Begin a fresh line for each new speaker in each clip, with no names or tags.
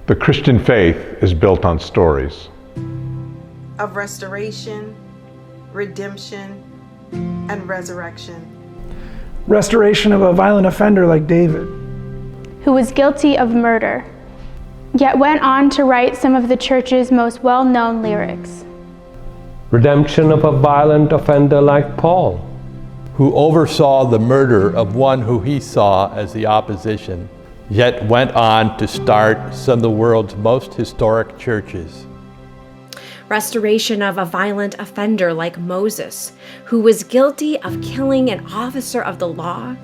The Christian faith is built on stories
of restoration, redemption, and resurrection.
Restoration of a violent offender like David,
who was guilty of murder, yet went on to write some of the church's most well-known lyrics.
Redemption of a violent offender like Paul,
who oversaw the murder of one who he saw as the opposition, yet went on to start some of the world's most historic churches.
Restoration of a violent offender like Moses, who was guilty of killing an officer of the law,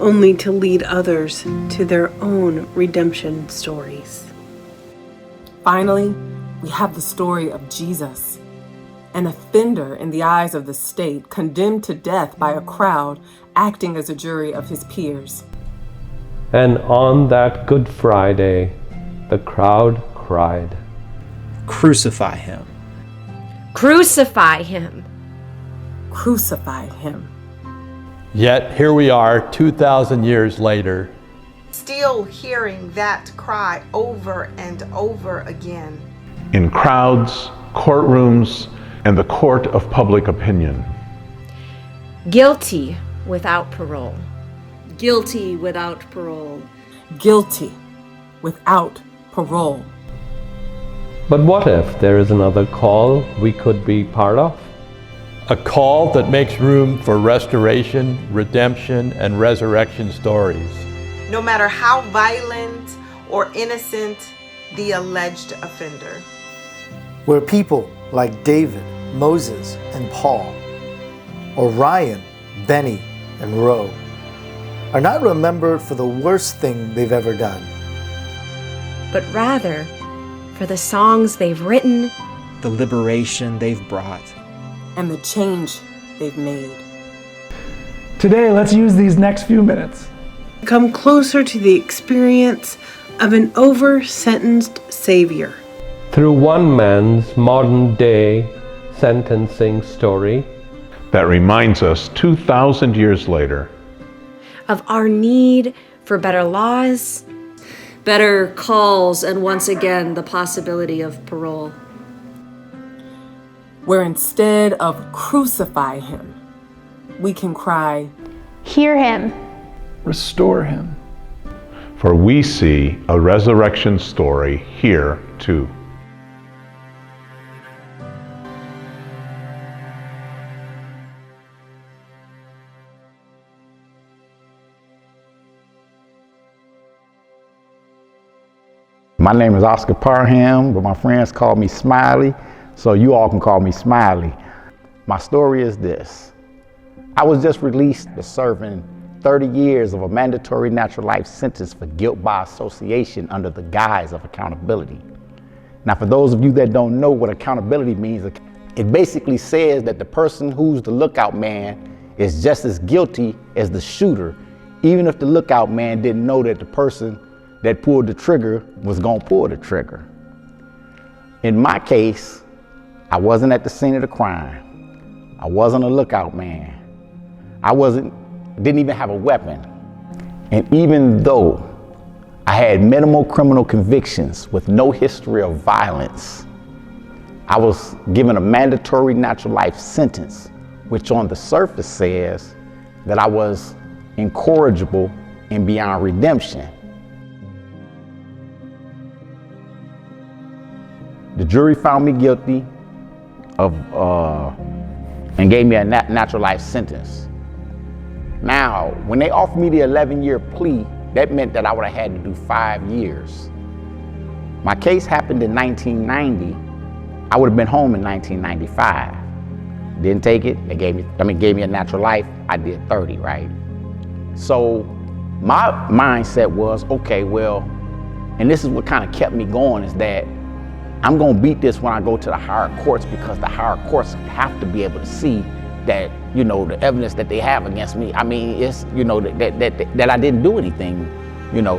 only to lead others to their own redemption stories.
Finally, we have the story of Jesus, an offender in the eyes of the state, condemned to death by a crowd acting as a jury of his peers.
and on that Good Friday, the crowd cried,
"Crucify him!
Crucify him!
Crucify him!"
Yet here we are 2,000 years later,
still hearing that cry over and over again.
in crowds, courtrooms, and the court of public opinion.
Guilty without parole.
Guilty without parole.
Guilty without parole.
But what if there is another call we could be part of?
a call that makes room for restoration, redemption, and resurrection stories.
No matter how violent or innocent the alleged offender.
Where people like David, Moses, and Paul, Orion, Benny, and Roe, are not remembered for the worst thing they've ever done,
but rather for the songs they've written,
the liberation they've brought,
and the change they've made.
Today, let's use these next few minutes
to come closer to the experience of an over-sentenced Savior.
Through one man's modern-day sentencing story
that reminds us 2,000 years later
of our need for better laws,
better calls, and once again, the possibility of parole.
Where instead of crucify him, we can cry,
hear him,
restore him.
For we see a resurrection story here too.
My name is Oscar Parham, but my friends call me Smiley, so you all can call me Smiley. My story is this. I was just released for serving 30 years of a mandatory natural life sentence for guilt by association under the guise of accountability. Now, for those of you that don't know what accountability means, it basically says that the person who's the lookout man is just as guilty as the shooter, even if the lookout man didn't know that the person that pulled the trigger was gonna pull the trigger. In my case, I wasn't at the scene of the crime. I wasn't a lookout man. Didn't even have a weapon. And even though I had minimal criminal convictions with no history of violence, I was given a mandatory natural life sentence, which on the surface says that I was incorrigible and beyond redemption. The jury found me guilty and gave me a natural life sentence. Now, when they offered me the 11-year plea, that meant that I would have had to do 5 years. My case happened in 1990. I would have been home in 1995. Didn't take it. They gave me a natural life. I did 30, right? So my mindset was, okay, well, and this is what kind of kept me going, is that I'm gonna beat this when I go to the higher courts, because the higher courts have to be able to see that, you know, the evidence that they have against me. I mean, it's, you know, that I didn't do anything, you know.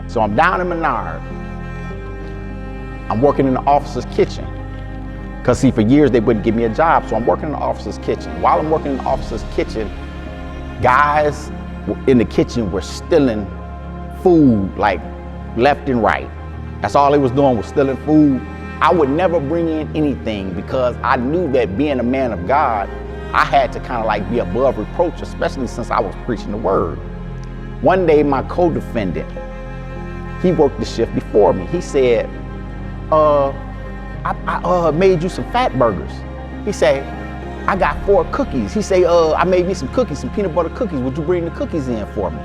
So I'm down in Menard. I'm working in the officer's kitchen, Because see, for years they wouldn't give me a job, so I'm working in the officer's kitchen. While I'm working in the officer's kitchen, guys in the kitchen were stealing food like left and right. That's all they was doing, was stealing food. I would never bring in anything because I knew that being a man of God, I had to kind of like be above reproach, especially since I was preaching the word. One day my co-defendant, he worked the shift before me. He said, I made you some fat burgers. He said, I got 4 cookies. He said, I made me some cookies, some peanut butter cookies. Would you bring the cookies in for me?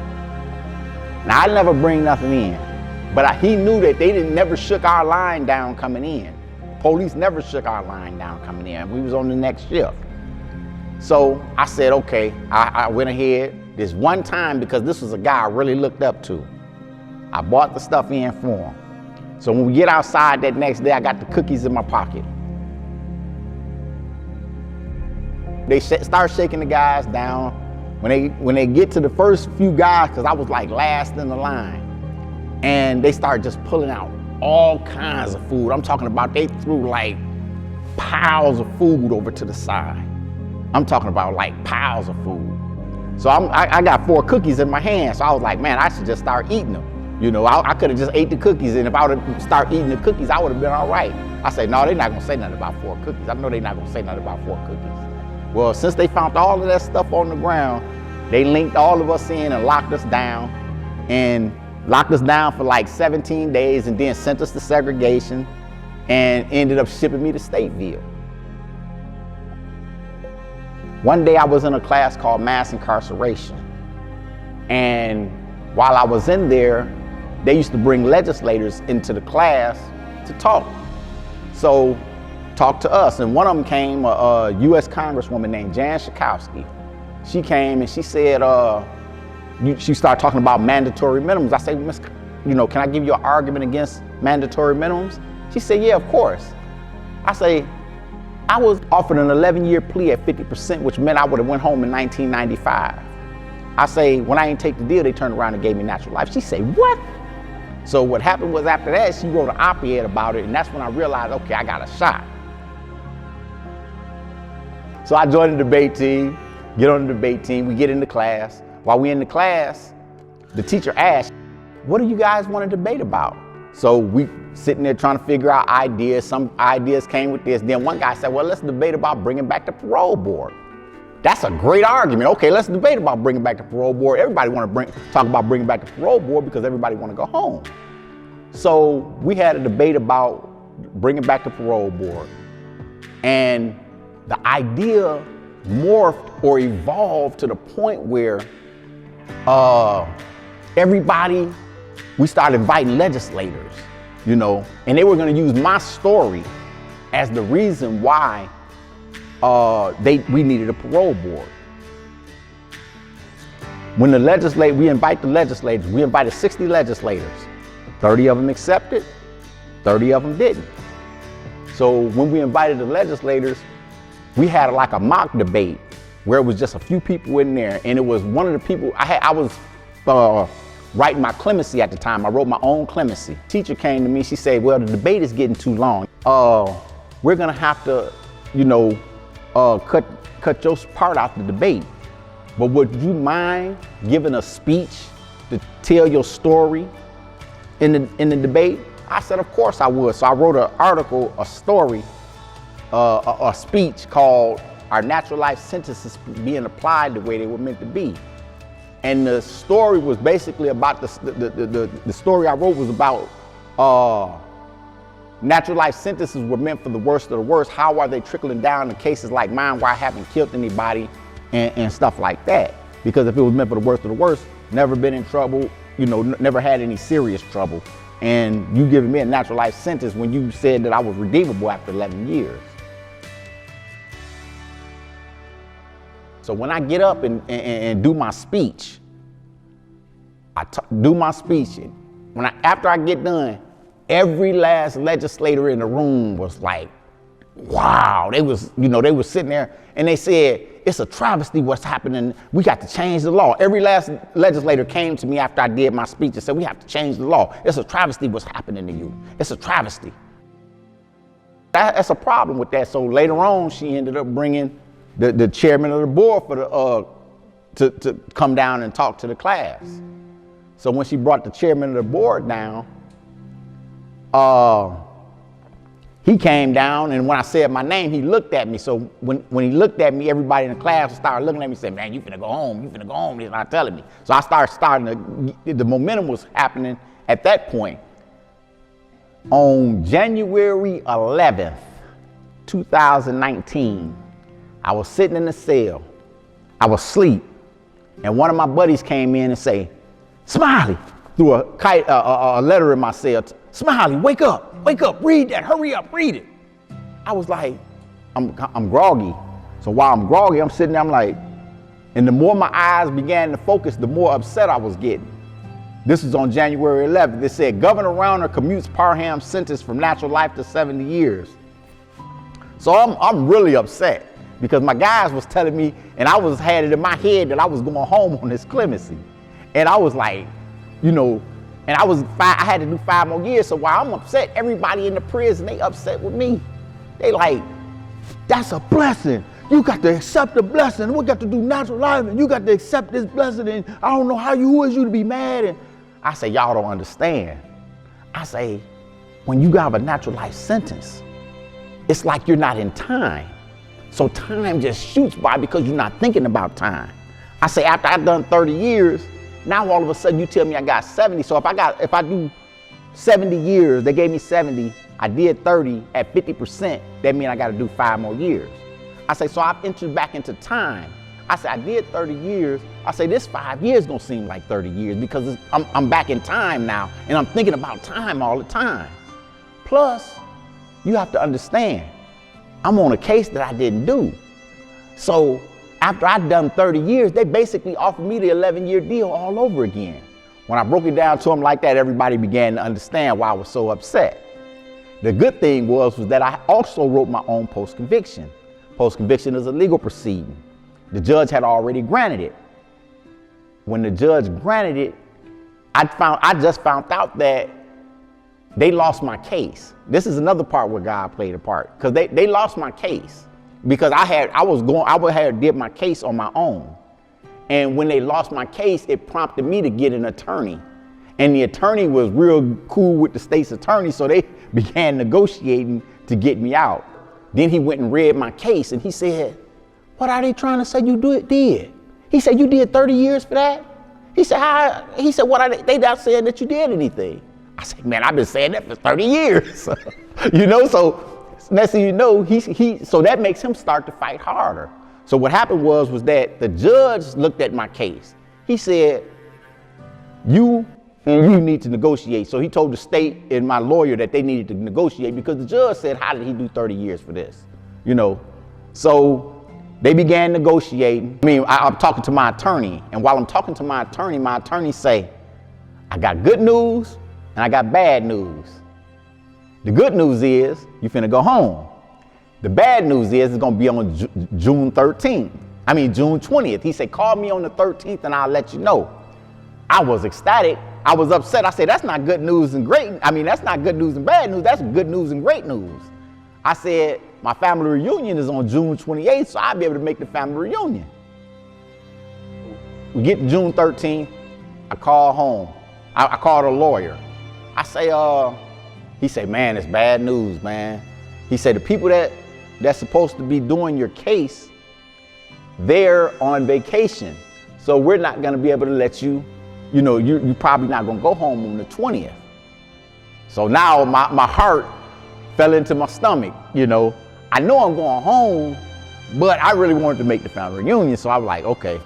Now, I never bring nothing in, but he knew that they never shook our line down coming in. Police never shook our line down coming in. We was on the next shift. So I said, okay, I went ahead this one time because this was a guy I really looked up to. I bought the stuff in for him. So when we get outside that next day, I got the cookies in my pocket. They start shaking the guys down. When they get to the first few guys, because I was like last in the line, and they start just pulling out all kinds of food. I'm talking about they threw like piles of food over to the side. I'm talking about like piles of food. So I got 4 cookies in my hand, so I was like, man, I should just start eating them. You know, I could have just ate the cookies, and if I would have started eating the cookies, I would have been all right. I said, no, they're not gonna say nothing about 4 cookies. I know they're not gonna say nothing about 4 cookies. Well, since they found all of that stuff on the ground, they linked all of us in and locked us down for like 17 days and then sent us to segregation and ended up shipping me to Stateville. One day I was in a class called mass incarceration. And while I was in there, they used to bring legislators into the class to talk. So talk to us. And one of them came, a U.S. Congresswoman named Jan Schakowsky. She came and she said, she started talking about mandatory minimums. I said, Miss, can I give you an argument against mandatory minimums? She said, yeah, of course. I say, I was offered an 11-year plea at 50%, which meant I would have went home in 1995. I say, when I didn't take the deal, they turned around and gave me natural life. She said, what? So what happened was after that, she wrote an op-ed about it, and that's when I realized, okay, I got a shot. So I joined the debate team, get on the debate team, we get into class. While we in the class, the teacher asked, what do you guys want to debate about? So we sitting there trying to figure out ideas. Some ideas came with this. Then one guy said, well, let's debate about bringing back the parole board. That's a great argument. Okay, let's debate about bringing back the parole board. Everybody want to talk about bringing back the parole board because everybody want to go home. So we had a debate about bringing back the parole board. And the idea morphed or evolved to the point where we started inviting legislators, and they were going to use my story as the reason why we needed a parole board. When we invite the legislators, we invited 60 legislators. 30 of them accepted, 30 of them didn't. So when we invited the legislators, we had like a mock debate where it was just a few people in there, and it was one of the people, I was writing my clemency at the time. I wrote my own clemency. Teacher came to me, she said, well, the debate is getting too long. We're gonna have to, cut your part out the debate. But would you mind giving a speech to tell your story in the debate? I said, of course I would. So I wrote an article, a story, a speech called Our Natural Life Sentences Being Applied the Way They Were Meant to Be. And the story was basically about the story I wrote was about natural life sentences were meant for the worst of the worst. How are they trickling down to cases like mine where I haven't killed anybody and stuff like that? Because if it was meant for the worst of the worst, never been in trouble, never had any serious trouble. And you giving me a natural life sentence when you said that I was redeemable after 11 years. So when I get up and do my speech, after I get done, every last legislator in the room was like, wow. They was sitting there and they said, it's a travesty what's happening. We got to change the law. Every last legislator came to me after I did my speech and said, we have to change the law. It's a travesty what's happening to you. It's a travesty. that's a problem with that. So later on, she ended up bringing the chairman of the board for to come down and talk to the class. So when she brought the chairman of the board down, he came down, and when I said my name, he looked at me. So when he looked at me, everybody in the class started looking at me and said, man, you finna go home, you finna go home. He's not telling me. So I the momentum was happening at that point. On January 11th, 2019, I was sitting in the cell. I was asleep, and one of my buddies came in and say, Smiley, threw a letter in my cell. Smiley, wake up, read that, hurry up, read it. I was like, I'm groggy. So while I'm groggy, I'm sitting there, I'm like, and the more my eyes began to focus, the more upset I was getting. This was on January 11th. It said, Governor Rauner commutes Parham's sentence from natural life to 70 years. So I'm really upset because my guys was telling me, and I had it in my head that I was going home on this clemency. And I was like, you know, and I had to do 5 more years. So while I'm upset, everybody in the prison, they upset with me. They like, that's a blessing. You got to accept the blessing. We got to do natural life, and you got to accept this blessing. And I don't know who is you to be mad. And I say, y'all don't understand. I say, when you have a natural life sentence, it's like you're not in time. So time just shoots by because you're not thinking about time. I say, after I've done 30 years, now all of a sudden you tell me I got 70. So if I do 70 years, they gave me 70, I did 30 at 50%, that means I got to do 5 more years. I say, so I've entered back into time. I say, I did 30 years. I say, this 5 years gonna seem like 30 years because I'm back in time now, and I'm thinking about time all the time. Plus, you have to understand, I'm on a case that I didn't do. So after I'd done 30 years, they basically offered me the 11-year deal all over again. When I broke it down to them like that, everybody began to understand why I was so upset. The good thing was that I also wrote my own post-conviction. Post-conviction is a legal proceeding. The judge had already granted it. When the judge granted it, I just found out that they lost my case. This is another part where God played a part, because they lost my case because I had did my case on my own. And when they lost my case, it prompted me to get an attorney. And the attorney was real cool with the state's attorney, so they began negotiating to get me out. Then he went and read my case, and he said, what are they trying to say you did? He said, you did 30 years for that? He said, what are they not saying that you did anything? I said, man, I've been saying that for 30 years. You know, so next thing you know, so that makes him start to fight harder. So what happened was that the judge looked at my case. He said, you need to negotiate. So he told the state and my lawyer that they needed to negotiate because the judge said, how did he do 30 years for this? You know, so they began negotiating. I mean, I'm talking to my attorney, and while I'm talking to my attorney say, I got good news and I got bad news. The good news is you finna go home. The bad news is it's gonna be on June 20th. He said, call me on the 13th and I'll let you know. I was ecstatic. I was upset. I said, that's not good news and that's not good news and bad news. That's good news and great news. I said, my family reunion is on June 28th, so I'll be able to make the family reunion. We get to June 13th, I call home. I called a lawyer. I say, he said, man, it's bad news, man. He said, the people that's supposed to be doing your case, they're on vacation. So we're not gonna be able to let you, you're probably not gonna go home on the 20th. So now my heart fell into my stomach, I know I'm going home, but I really wanted to make the family reunion. So I was like, okay.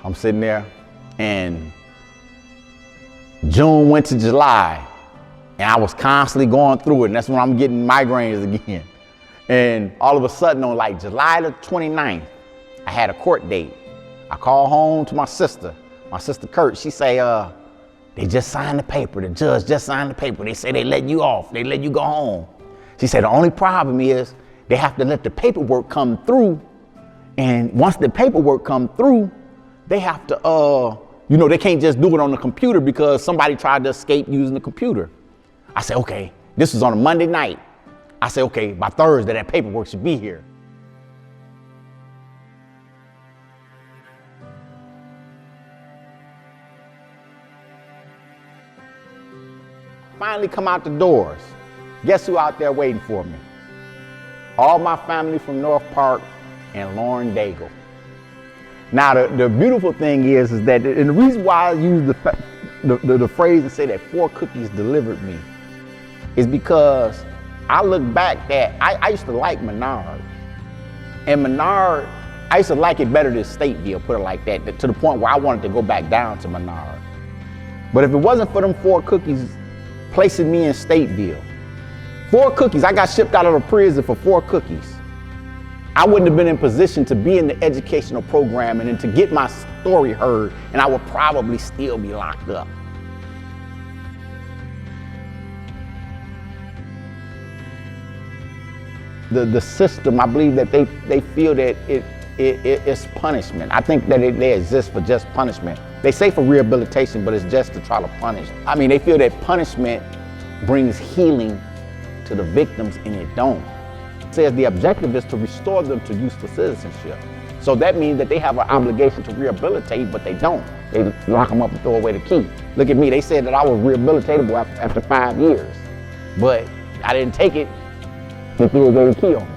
I'm sitting there, and June went to July, and I was constantly going through it, and that's when I'm getting migraines again. And all of a sudden on like July the 29th, I had a court date. I called home to my sister Kurt. She say, they just signed the paper. The judge just signed the paper. They say they let you off. They let you go home. She said, the only problem is they have to let the paperwork come through. And once the paperwork come through, they have to, they can't just do it on the computer because somebody tried to escape using the computer. I said, okay. This was on a Monday night. I said, okay, by Thursday, that paperwork should be here. Finally come out the doors. Guess who out there waiting for me? All my family from North Park and Lauren Daigle. Now the beautiful thing is that, and the reason why I use the phrase and say that 4 cookies delivered me is because I look back that I used to like Menard. And Menard, I used to like it better than Stateville, put it like that, to the point where I wanted to go back down to Menard. But if it wasn't for them 4 cookies placing me in Stateville, 4 cookies, I got shipped out of the prison for 4 cookies. I wouldn't have been in position to be in the educational program and then to get my story heard, and I would probably still be locked up. The system, I believe that they feel that it's punishment. I think that they exist for just punishment. They say for rehabilitation, but it's just to try to punish. I mean, they feel that punishment brings healing to the victims, and it don't. It says the objective is to restore them to useful citizenship. So that means that they have an obligation to rehabilitate, but they don't. They lock them up and throw away the key. Look at me, they said that I was rehabilitatable after 5 years, but I didn't take it. They threw away the key on me.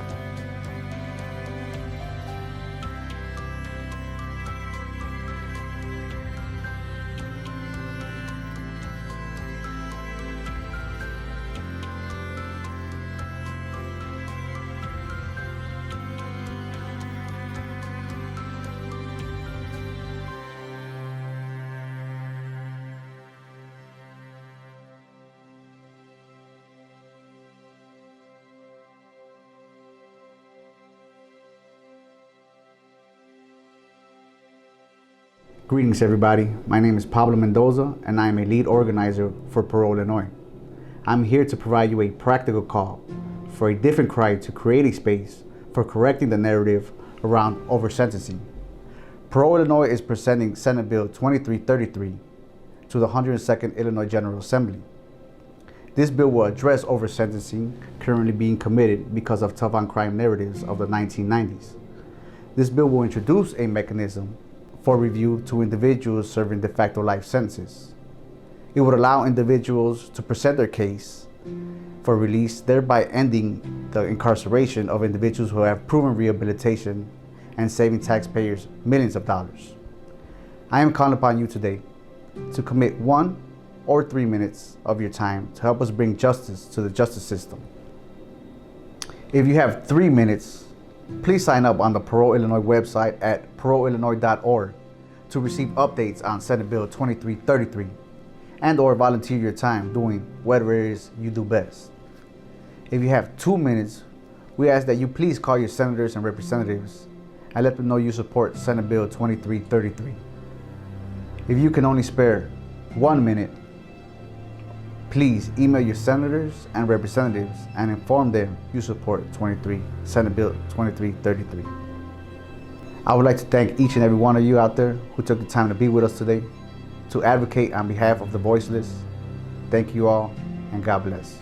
Greetings everybody, my name is Pablo Mendoza and I am a lead organizer for Parole, Illinois. I'm here to provide you a practical call for a different cry to create a space for correcting the narrative around over-sentencing. Parole, Illinois is presenting Senate Bill 2333 to the 102nd Illinois General Assembly. This bill will address over-sentencing currently being committed because of tough-on-crime narratives of the 1990s. This bill will introduce a mechanism for review to individuals serving de facto life sentences. It would allow individuals to present their case for release, thereby ending the incarceration of individuals who have proven rehabilitation and saving taxpayers millions of dollars. I am calling upon you today to commit 1 or 3 minutes of your time to help us bring justice to the justice system. If you have 3 minutes, please sign up on the Parole Illinois website at paroleillinois.org to receive updates on Senate Bill 2333 and or volunteer your time doing whatever it is you do best. If you have 2 minutes, we ask that you please call your senators and representatives and let them know you support Senate Bill 2333. If you can only spare 1 minute, please email your senators and representatives and inform them you support Senate Bill 2333. I would like to thank each and every one of you out there who took the time to be with us today to advocate on behalf of the voiceless. Thank you all, and God bless.